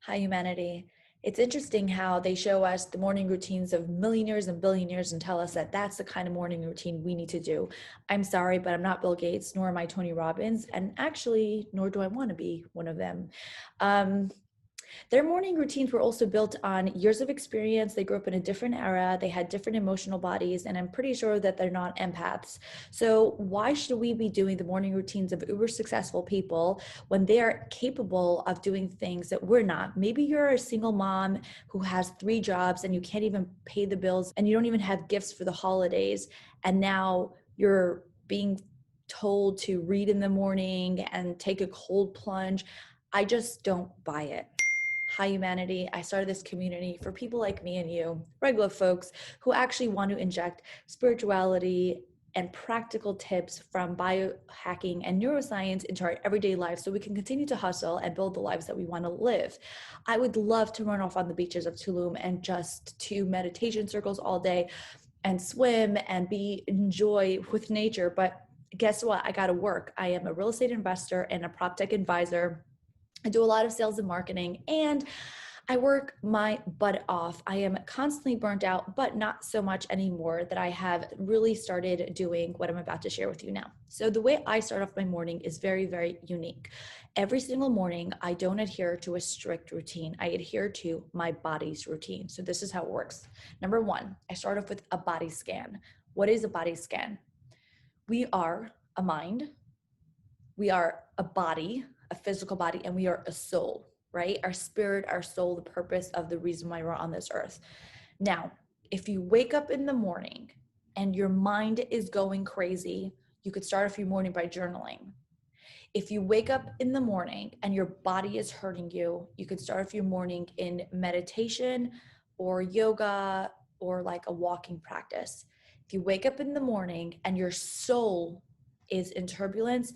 Hi, humanity. It's interesting how they show us the morning routines of millionaires and billionaires and tell us that that's the kind of morning routine we need to do. I'm sorry, but I'm not Bill Gates, nor am I Tony Robbins, and actually, nor do I want to be one of them. Um, their morning routines were also built on years of experience. They grew up in a different era. They had different emotional bodies, and I'm pretty sure that they're not empaths. So, why should we be doing the morning routines of uber successful people when they are capable of doing things that we're not? Maybe you're a single mom who has three jobs and you can't even pay the bills and you don't even have gifts for the holidays. And now you're being told to read in the morning and take a cold plunge. I just don't buy it. Hi, humanity. I started this community for people like me and you, regular folks who actually want to inject spirituality and practical tips from biohacking and neuroscience into our everyday lives so we can continue to hustle and build the lives that we want to live. I would love to run off on the beaches of Tulum and just do meditation circles all day and swim and enjoy with nature. But guess what? I got to work. I am a real estate investor and a prop tech advisor. I do a lot of sales and marketing, and I work my butt off. I am constantly burnt out, but not so much anymore that I have really started doing what I'm about to share with you now. So the way I start off my morning is very, very unique. Every single morning, I don't adhere to a strict routine. I adhere to my body's routine. So this is how it works. Number one, I start off with a body scan. What is a body scan? We are a mind, we are a body, a physical body, and we are a soul, right? Our spirit, our soul, the purpose of the reason why we're on this earth. Now, if you wake up in the morning and your mind is going crazy, you could start off your morning by journaling. If you wake up in the morning and your body is hurting you, you could start off your morning in meditation or yoga or like a walking practice. If you wake up in the morning and your soul is in turbulence,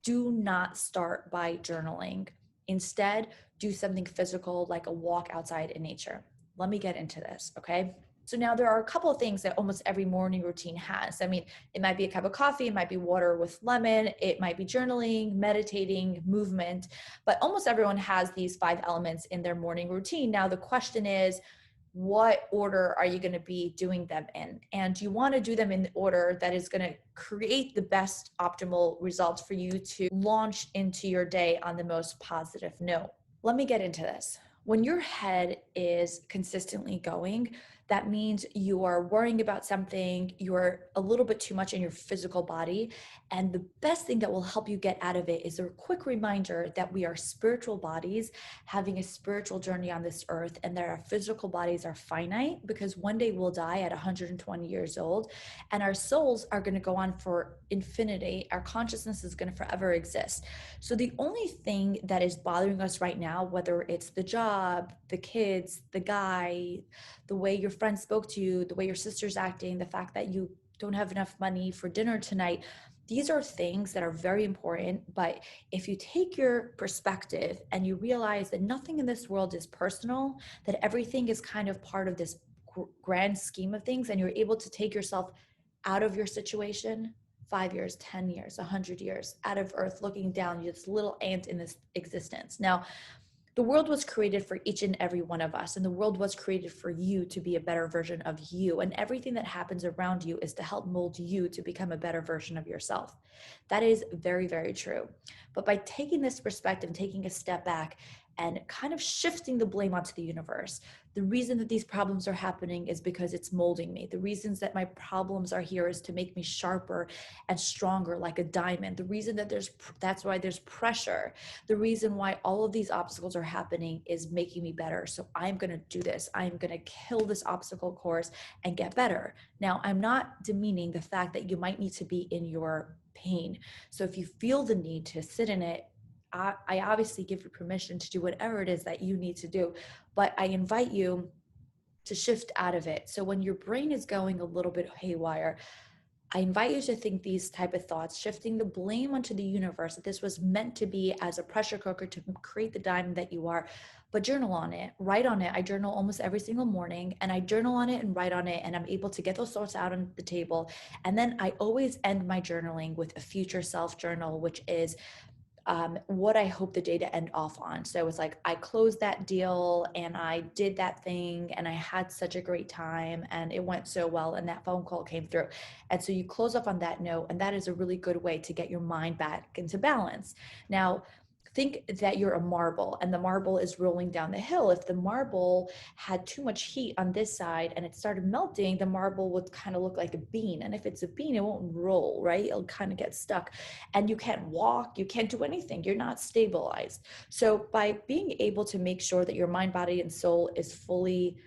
do not start by journaling. Instead, do something physical like a walk outside in nature. Let me get into this, okay? So now there are a couple of things that almost every morning routine has. I mean, it might be a cup of coffee, it might be water with lemon, it might be journaling, meditating, movement, but almost everyone has these 5 elements in their morning routine. Now the question is, what order are you going to be doing them in? And you want to do them in the order that is going to create the best optimal results for you to launch into your day on the most positive note. Let me get into this. When your head is consistently going, that means you are worrying about something, you're a little bit too much in your physical body. And the best thing that will help you get out of it is a quick reminder that we are spiritual bodies having a spiritual journey on this earth, and that our physical bodies are finite because one day we'll die at 120 years old, and our souls are going to go on for infinity. Our consciousness is going to forever exist. So the only thing that is bothering us right now, whether it's the job, the kids, the guy, the way your friend spoke to you, the way your sister's acting, the fact that you don't have enough money for dinner tonight, these are things that are very important. But if you take your perspective and you realize that nothing in this world is personal, that everything is kind of part of this grand scheme of things, and you're able to take yourself out of your situation, 5 years, 10 years, 100 years, out of earth, looking down, you're this little ant in this existence. Now, the world was created for each and every one of us, and the world was created for you to be a better version of you. And everything that happens around you is to help mold you to become a better version of yourself. That is very, very true. But by taking this perspective, taking a step back, and kind of shifting the blame onto the universe. The reason that these problems are happening is because it's molding me. The reasons that my problems are here is to make me sharper and stronger like a diamond. The reason that that's why there's pressure. The reason why all of these obstacles are happening is making me better. So I'm going to do this. I'm going to kill this obstacle course and get better. Now, I'm not demeaning the fact that you might need to be in your pain. So if you feel the need to sit in it, I obviously give you permission to do whatever it is that you need to do, but I invite you to shift out of it. So when your brain is going a little bit haywire, I invite you to think these type of thoughts, shifting the blame onto the universe, that this was meant to be as a pressure cooker to create the diamond that you are, but journal on it, write on it. I journal almost every single morning, and I journal on it and write on it, and I'm able to get those thoughts out on the table. And then I always end my journaling with a future self journal, which is what I hope the day to end off on. So it's like I closed that deal and I did that thing and I had such a great time and it went so well and that phone call came through. And so you close off on that note, and that is a really good way to get your mind back into balance. Now, think that you're a marble and the marble is rolling down the hill. If the marble had too much heat on this side and it started melting, the marble would kind of look like a bean. And if it's a bean, it won't roll, right? It'll kind of get stuck and you can't walk, you can't do anything. You're not stabilized. So by being able to make sure that your mind, body, and soul is fully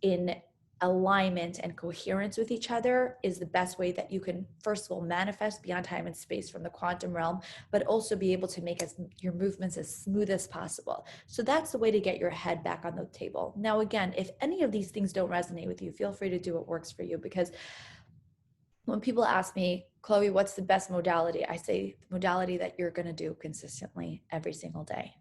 in alignment and coherence with each other is the best way that you can, first of all, manifest beyond time and space from the quantum realm, but also be able to make your movements as smooth as possible. So that's the way to get your head back on the table. Now, again, if any of these things don't resonate with you, feel free to do what works for you, because when people ask me, Chloe, what's the best modality? I say the modality that you're going to do consistently every single day.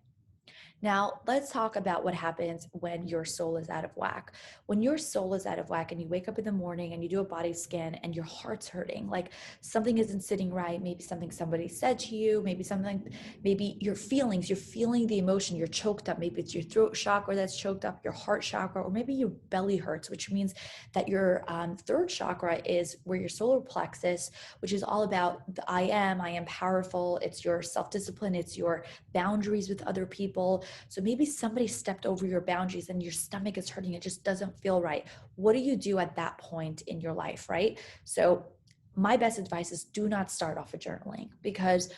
Now, let's talk about what happens when your soul is out of whack. When your soul is out of whack and you wake up in the morning and you do a body scan and your heart's hurting, like something isn't sitting right, maybe something somebody said to you, maybe your feelings, you're feeling the emotion, you're choked up, maybe it's your throat chakra that's choked up, your heart chakra, or maybe your belly hurts, which means that your third chakra is where your solar plexus, which is all about the I am powerful, it's your self-discipline, it's your boundaries with other people. So maybe somebody stepped over your boundaries and your stomach is hurting. It just doesn't feel right. What do you do at that point in your life, right? So my best advice is do not start off with journaling, because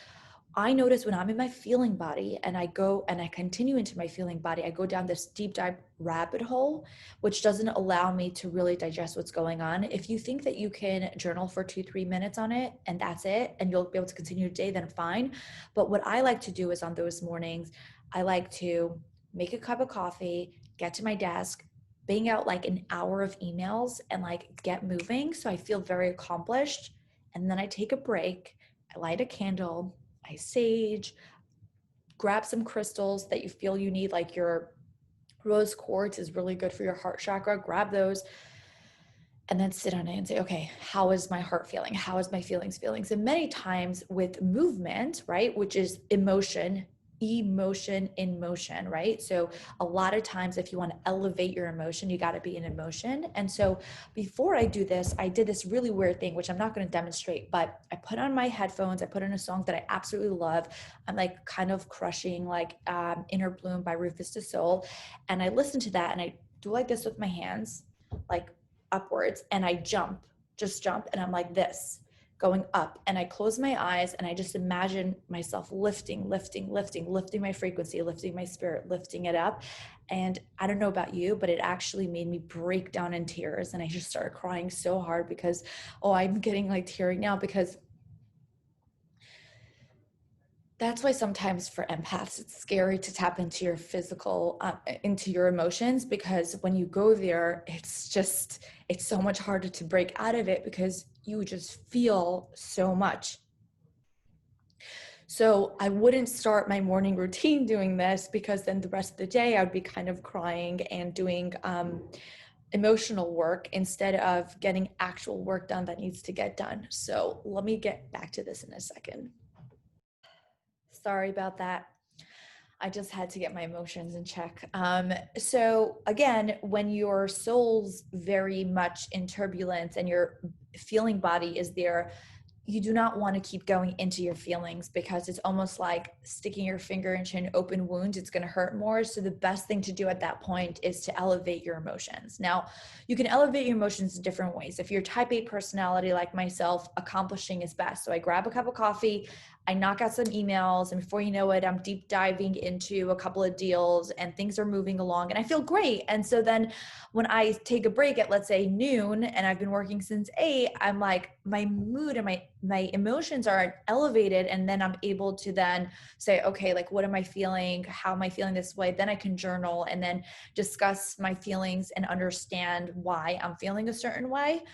I notice when I'm in my feeling body and I go and I continue into my feeling body, I go down this deep dive rabbit hole, which doesn't allow me to really digest what's going on. If you think that you can journal for 2-3 minutes on it and that's it, and you'll be able to continue your day, then fine. But what I like to do is on those mornings, I like to make a cup of coffee, get to my desk, bang out like an hour of emails and like get moving. So I feel very accomplished. And then I take a break, I light a candle, I sage, grab some crystals that you feel you need, like your rose quartz is really good for your heart chakra, grab those, and then sit on it and say, okay, how is my heart feeling? How is my feelings? And many times with movement, right, which is emotion in motion, right? So a lot of times if you want to elevate your emotion, you got to be in emotion. And so before I do this, I did this really weird thing, which I'm not going to demonstrate, but I put on my headphones, I put in a song that I absolutely love. I'm like kind of crushing like Inner Bloom by Rufus Du Sol. And I listen to that and I do like this with my hands, like upwards, and I just jump, and I'm like this, going up, and I close my eyes and I just imagine myself lifting my frequency, lifting my spirit, lifting it up. And I don't know about you, but it actually made me break down in tears, and I just started crying so hard because, I'm getting like teary now, because that's why sometimes for empaths, it's scary to tap into your physical, into your emotions, because when you go there, it's so much harder to break out of it because you just feel so much. So I wouldn't start my morning routine doing this, because then the rest of the day I would be kind of crying and doing emotional work instead of getting actual work done that needs to get done. So let me get back to this in a second. Sorry about that. I just had to get my emotions in check. So again, when your soul's very much in turbulence and your feeling body is there, you do not want to keep going into your feelings, because it's almost like sticking your finger into an open wound. It's going to hurt more. So the best thing to do at that point is to elevate your emotions. Now, you can elevate your emotions in different ways. If you're type A personality like myself, accomplishing is best. So I grab a cup of coffee, I knock out some emails, and before you know it, I'm deep diving into a couple of deals and things are moving along and I feel great. And so then when I take a break at, let's say, noon, and I've been working since 8, I'm like, my mood and my emotions are elevated. And then I'm able to then say, okay, like, what am I feeling? How am I feeling this way? Then I can journal and then discuss my feelings and understand why I'm feeling a certain way.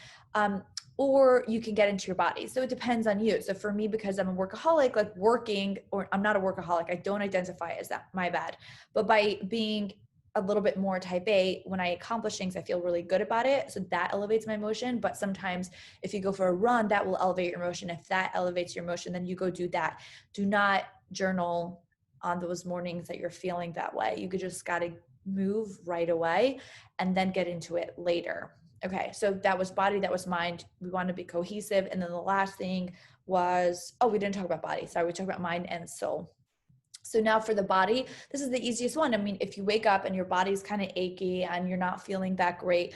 Or you can get into your body. So it depends on you. So for me, because I'm a workaholic, like working, or I'm not a workaholic, I don't identify as that, my bad. But by being a little bit more type A, when I accomplish things, I feel really good about it. So that elevates my emotion. But sometimes if you go for a run, that will elevate your emotion. If that elevates your emotion, then you go do that. Do not journal on those mornings that you're feeling that way. You could just got to move right away and then get into it later. Okay, so that was body, that was mind. We want to be cohesive. And then the last thing was, oh, we didn't talk about body. Sorry, we talked about mind and soul. So now for the body, this is the easiest one. I mean, if you wake up and your body's kind of achy and you're not feeling that great,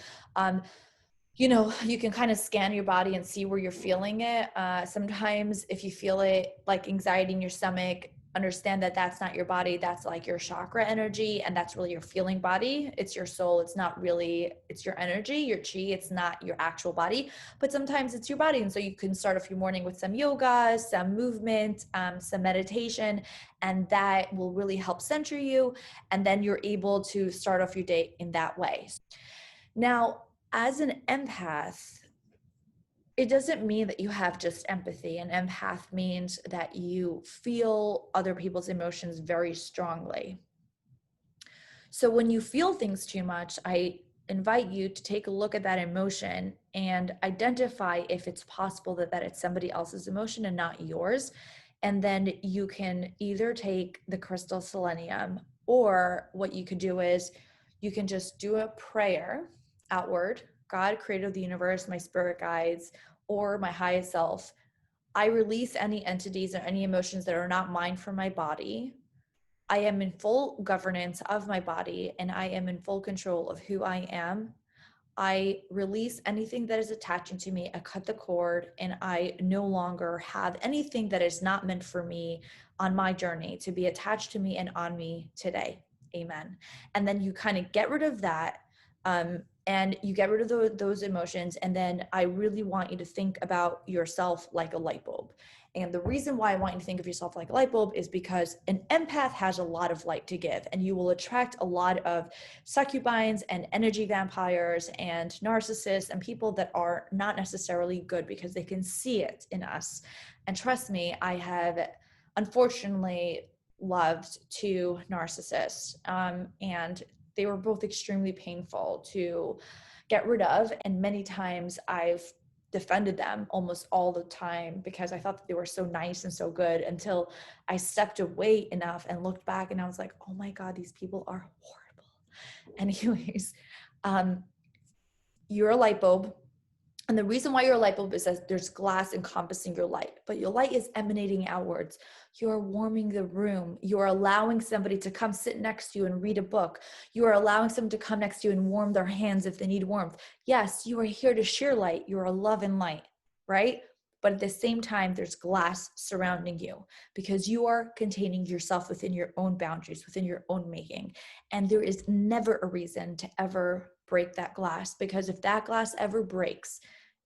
you know, you can kind of scan your body and see where you're feeling it. Sometimes if you feel it like anxiety in your stomach, understand that that's not your body. That's like your chakra energy. And that's really your feeling body. It's your soul. It's not really, it's your energy, your chi. It's not your actual body, but sometimes it's your body. And so you can start off your morning with some yoga, some movement, some meditation, and that will really help center you. And then you're able to start off your day in that way. Now, as an empath, it doesn't mean that you have just empathy. An empath means that you feel other people's emotions very strongly. So when you feel things too much, I invite you to take a look at that emotion and identify if it's possible that it's somebody else's emotion and not yours. And then you can either take the crystal selenium, or what you could do is you can just do a prayer outward. God, creator of the universe, my spirit guides, or my highest self, I release any entities or any emotions that are not mine from my body. I am in full governance of my body, and I am in full control of who I am. I release anything that is attaching to me. I cut the cord, and I no longer have anything that is not meant for me on my journey to be attached to me and on me today. Amen. And then you kind of get rid of that. And you get rid of those emotions. And then I really want you to think about yourself like a light bulb. And the reason why I want you to think of yourself like a light bulb is because an empath has a lot of light to give, and you will attract a lot of succubines and energy vampires and narcissists and people that are not necessarily good because they can see it in us. And trust me, I have unfortunately loved two narcissists, and they were both extremely painful to get rid of. And many times I've defended them almost all the time because I thought that they were so nice and so good, until I stepped away enough and looked back and I was like, oh my God, these people are horrible. Anyways, you're a light bulb. And the reason why you're a light bulb is that there's glass encompassing your light, but your light is emanating outwards. You're warming the room. You're allowing somebody to come sit next to you and read a book. You are allowing someone to come next to you and warm their hands if they need warmth. Yes, you are here to share light. You're a love and light, right? But at the same time, there's glass surrounding you because you are containing yourself within your own boundaries, within your own making. And there is never a reason to ever break that glass, because if that glass ever breaks,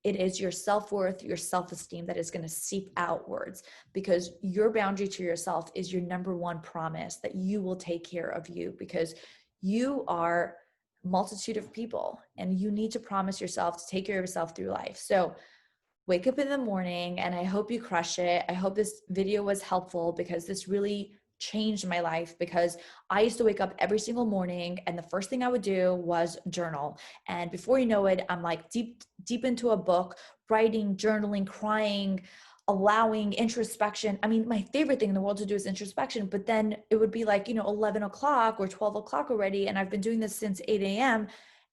it is your self-worth, your self-esteem that is going to seep outwards, because your boundary to yourself is your number one promise that you will take care of you, because you are a multitude of people and you need to promise yourself to take care of yourself through life. So wake up in the morning, and I hope you crush it. I hope this video was helpful, because this really changed my life, because I used to wake up every single morning and the first thing I would do was journal. And before you know it, I'm like deep into a book, writing, journaling, crying, allowing introspection. I mean, my favorite thing in the world to do is introspection, but then it would be like, 11 o'clock or 12 o'clock already. And I've been doing this since 8 a.m.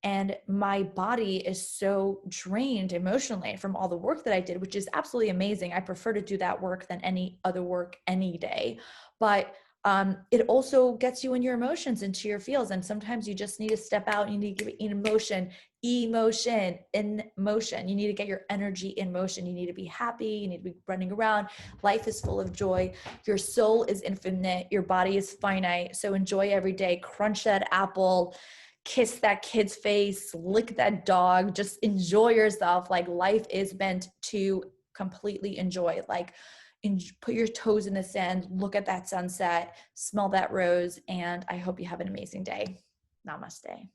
And my body is so drained emotionally from all the work that I did, which is absolutely amazing. I prefer to do that work than any other work any day. But it also gets you in your emotions, into your feels. And sometimes you just need to step out. You need to get in motion. In motion. You need to get your energy in motion. You need to be happy. You need to be running around. Life is full of joy. Your soul is infinite. Your body is finite. So enjoy every day. Crunch that apple. Kiss that kid's face, lick that dog, just enjoy yourself. Like, life is meant to completely enjoy. Like, put your toes in the sand, look at that sunset, smell that rose, and I hope you have an amazing day. Namaste.